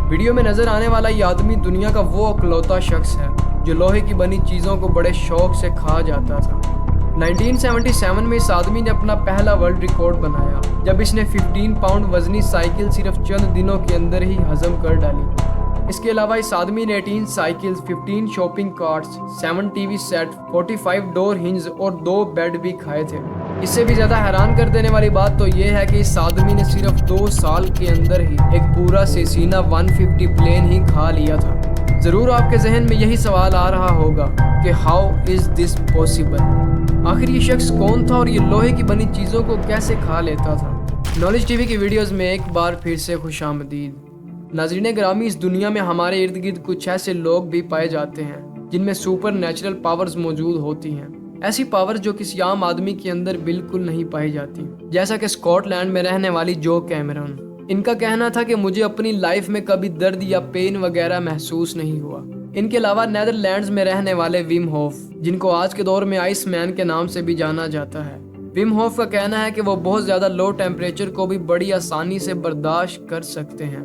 Video में नजर आने वाला ये आदमी दुनिया का वो अकलौता शख्स है जो लोहे की बनी चीज़ों को बड़े शौक से खा जाता था। 1977 में इस आदमी ने अपना पहला वर्ल्ड रिकॉर्ड बनाया जब इसने 15 पाउंड वजनी साइकिल सिर्फ चंद दिनों के अंदर ही हजम कर डाली। इसके अलावा इस आदमी ने 18 cycles, 15 shopping carts, 7 TV set, 45 door hinge और 2 बेड भी खाए थे। इससे भी ज़्यादा हैरान कर देने वाली बात तो ये है कि इस आदमी ने सिर्फ 2 साल के अंदर ही एक पूरा सेसीना 150 प्लेन ही खा लिया था। ज़रूर आपके जहन में यही सवाल आ रहा होगा कि हाउ इज़ दिस पॉसिबल। आखिर ये शख्स कौन था और ये लोहे की बनी चीज़ों को कैसे खा लेता था। नॉलेज टीवी की वीडियोज़ में एक बार फिर से खुशामदीद। नाज़रीन ग्रामी, इस दुनिया में हमारे इर्द गिर्द कुछ ऐसे लोग भी पाए जाते हैं जिनमें सुपर नेचुरल पावर्स मौजूद होती हैं। ऐसी पावर्स जो किसी आम आदमी के अंदर बिल्कुल नहीं पाई जाती, जैसा कि स्कॉटलैंड में रहने वाली जो कैमरन। इनका कहना था कि मुझे अपनी लाइफ में कभी दर्द या पेन वगैरह महसूस नहीं हुआ। इनके अलावा नेदरलैंड्स में रहने वाले विम होफ, जिनको आज के दौर में आइस मैन के नाम से भी जाना जाता है। विम होफ का कहना है कि वो बहुत ज़्यादा लो टेम्परेचर को भी बड़ी आसानी से बर्दाश्त कर सकते हैं।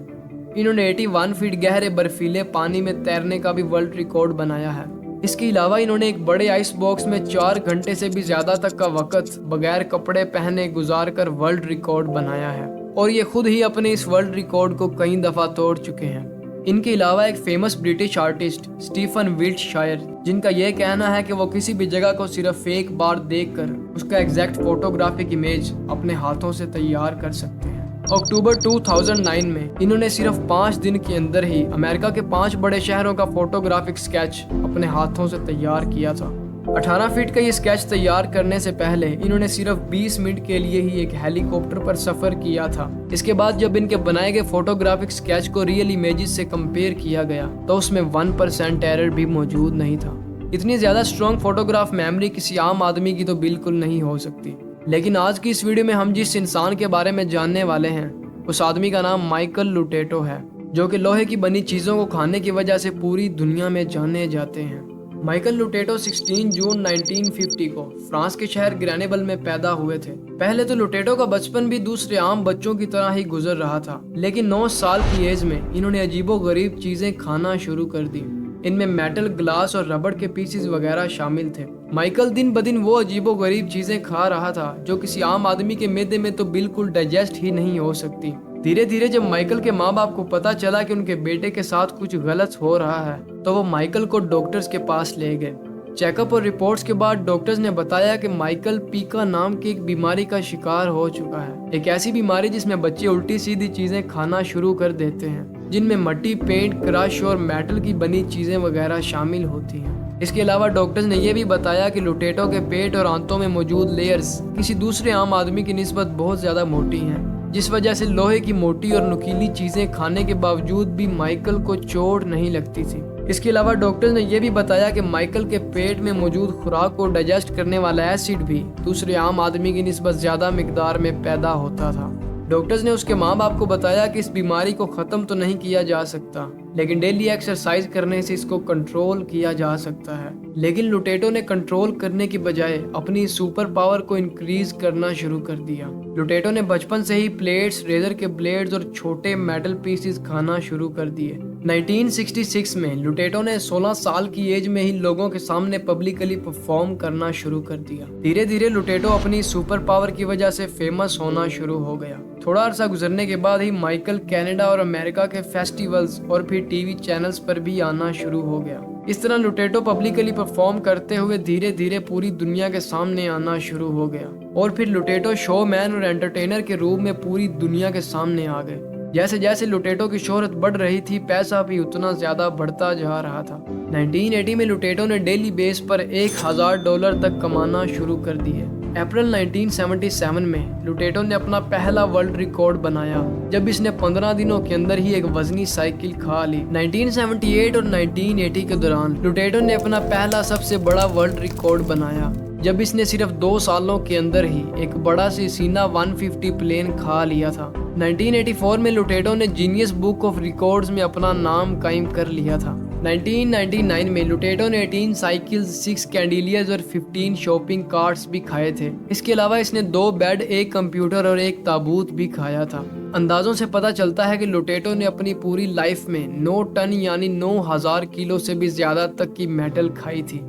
इन्होंने 81 फीट गहरे बर्फीले पानी में तैरने का भी वर्ल्ड रिकॉर्ड बनाया है। इसके अलावा इन्होंने एक बड़े आइस बॉक्स में 4 घंटे से भी ज्यादा तक का वक्त बगैर कपड़े पहने गुजारकर वर्ल्ड रिकॉर्ड बनाया है और ये खुद ही अपने इस वर्ल्ड रिकॉर्ड को कई दफा तोड़ चुके हैं। इनके अलावा एक famous British artist Stephen Wiltshire, जिनका यह कहना है कि वो किसी भी जगह को सिर्फ एक बार देखकर उसका एग्जैक्ट फोटोग्राफिक इमेज अपने हाथों से तैयार कर सकते हैं। अक्टूबर 2009 में इन्होंने सिर्फ 5 दिन के अंदर ही अमेरिका के 5 बड़े शहरों का फोटोग्राफिक स्केच अपने हाथों से तैयार किया था। 18 फीट का ये स्केच तैयार करने से पहले इन्होंने सिर्फ 20 मिनट के लिए ही एक हेलीकॉप्टर पर सफर किया था। इसके बाद जब इनके बनाए गए फोटोग्राफिक स्केच को रियल इमेजेस से कंपेयर किया गया तो उसमें 1% एरर भी मौजूद नहीं था। इतनी ज्यादा स्ट्रॉन्ग फोटोग्राफ मेमोरी किसी आम आदमी की तो बिल्कुल नहीं हो सकती। लेकिन आज की इस वीडियो में हम जिस इंसान के बारे में जानने वाले हैं उस आदमी का नाम माइकल लुटेटो है, जो कि लोहे की बनी चीज़ों को खाने की वजह से पूरी दुनिया में जाने जाते हैं। माइकल लुटेटो 16 जून 1950 को फ्रांस के शहर ग्रेनेबल में पैदा हुए थे। पहले तो लुटेटो का बचपन भी दूसरे आम बच्चों की तरह ही गुजर रहा था, लेकिन 9 साल की एज में इन्होंने अजीबोगरीब चीज़ें खाना शुरू कर दी। इनमें मेटल, ग्लास और रबड़ के पीसेस वगैरह शामिल थे। माइकल दिन ब दिन वो अजीबोगरीब चीजें खा रहा था जो किसी आम आदमी के मैदे में तो बिल्कुल डाइजेस्ट ही नहीं हो सकती। धीरे धीरे जब माइकल के माँ बाप को पता चला कि उनके बेटे के साथ कुछ गलत हो रहा है तो वो माइकल को डॉक्टर्स के पास ले गए। चेकअप और रिपोर्ट्स के बाद डॉक्टर्स ने बताया कि माइकल पीका नाम की एक बीमारी का शिकार हो चुका है। एक ऐसी बीमारी जिसमें बच्चे उल्टी सीधी चीजें खाना शुरू कर देते हैं, जिनमें मट्टी, पेंट, क्रश और मेटल की बनी चीजें वगैरह शामिल होती हैं। इसके अलावा डॉक्टर्स ने यह भी बताया कि लुटेटो के पेट और आंतों में मौजूद लेयर्स किसी दूसरे आम आदमी की निस्बत बहुत ज्यादा मोटी हैं, जिस वजह से लोहे की मोटी और नुकीली चीजें खाने के बावजूद भी माइकल को चोट नहीं लगती थी। इसके अलावा डॉक्टर्स ने यह भी बताया कि माइकल के पेट में मौजूद खुराक को डाइजेस्ट करने वाला एसिड भी दूसरे आम आदमी की निस्बत ज्यादा मिकदार में पैदा होता था। डॉक्टर्स ने उसके माँ बाप को बताया कि इस बीमारी को ख़त्म तो नहीं किया जा सकता, लेकिन डेली एक्सरसाइज करने से इसको कंट्रोल किया जा सकता है। लेकिन लुटेटो ने कंट्रोल करने की बजाय अपनी सुपर पावर को इंक्रीज करना शुरू कर दिया। लुटेटो ने बचपन से ही प्लेट्स, रेजर के ब्लेड्स और छोटे मेटल पीसेस खाना शुरू कर दिए। 1966 में लुटेटो ने 16 साल की एज में ही लोगों के सामने पब्लिकली परफॉर्म करना शुरू कर दिया। धीरे धीरे लुटेटो अपनी सुपर पावर की वजह से फेमस होना शुरू हो गया। थोड़ा अरसा गुजरने के बाद ही माइकल कनाडा और अमेरिका के फेस्टिवल्स और फिर टीवी चैनल्स पर भी आना शुरू हो गया। इस तरह लुटेटो पब्लिकली परफॉर्म करते हुए धीरे धीरे पूरी दुनिया के सामने आना शुरू हो गया और फिर लुटेटो शोमैन और एंटरटेनर के रूप में पूरी दुनिया के सामने आ गए। जैसे जैसे लुटेटो की शोहरत बढ़ रही थी, पैसा भी उतना ज्यादा बढ़ता जा रहा था। 1980 में लुटेटो ने डेली बेस पर $1000 तक कमाना शुरू कर दिए। अप्रैल 1977 में लुटेटो ने अपना पहला वर्ल्ड रिकॉर्ड बनाया जब इसने 15 दिनों के अंदर ही एक वजनी साइकिल खा ली। 1978 और 1980 के दौरान लुटेटो ने अपना पहला सबसे बड़ा वर्ल्ड रिकॉर्ड बनाया जब इसने सिर्फ 2 सालों के अंदर ही एक बड़ा सेसीना 150 प्लेन खा लिया था। 1984 में लुटेटो ने जीनियस बुक ऑफ रिकॉर्ड्स में अपना नाम कायम कर लिया था। 1999 میں لوٹیٹو نے 18 سائیکلز، 6 کینڈیلیئرز اور 15 شاپنگ کارٹس بھی کھائے تھے۔ اس کے علاوہ اس نے 2 بیڈ، 1 کمپیوٹر اور 1 تابوت بھی کھایا تھا۔ اندازوں سے پتہ چلتا ہے کہ لوٹیٹو نے اپنی پوری لائف میں 9 ٹن یعنی 9000 کلو سے بھی زیادہ تک کی میٹل کھائی تھی،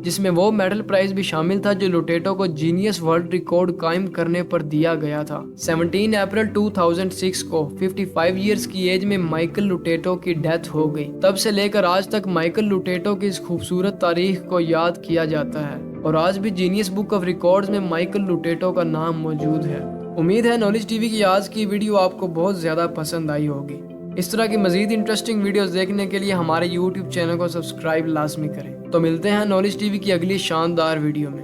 جس میں وہ میٹل پرائز بھی شامل تھا جو لوٹیٹو کو جینیس ورلڈ ریکارڈ قائم کرنے پر دیا گیا تھا۔ 17 اپریل 2006 کو 55 ایئرز کی ایج میں مائیکل لوٹیٹو کی ڈیتھ ہو گئی۔ تب سے لے کر آج تک مائیکل لوٹیٹو کی اس خوبصورت تاریخ کو یاد کیا جاتا ہے، اور آج بھی جینیس بک آف ریکارڈز میں مائیکل لوٹیٹو کا نام موجود ہے۔ امید ہے نالج ٹی وی کی آج کی ویڈیو آپ کو بہت زیادہ پسند آئی ہوگی۔ اس طرح کی مزید انٹرسٹنگ ویڈیوز دیکھنے کے لیے ہمارے YouTube چینل کو سبسکرائب لازمی کریں۔ تو ملتے ہیں نالج ٹی وی کی اگلی شاندار ویڈیو میں۔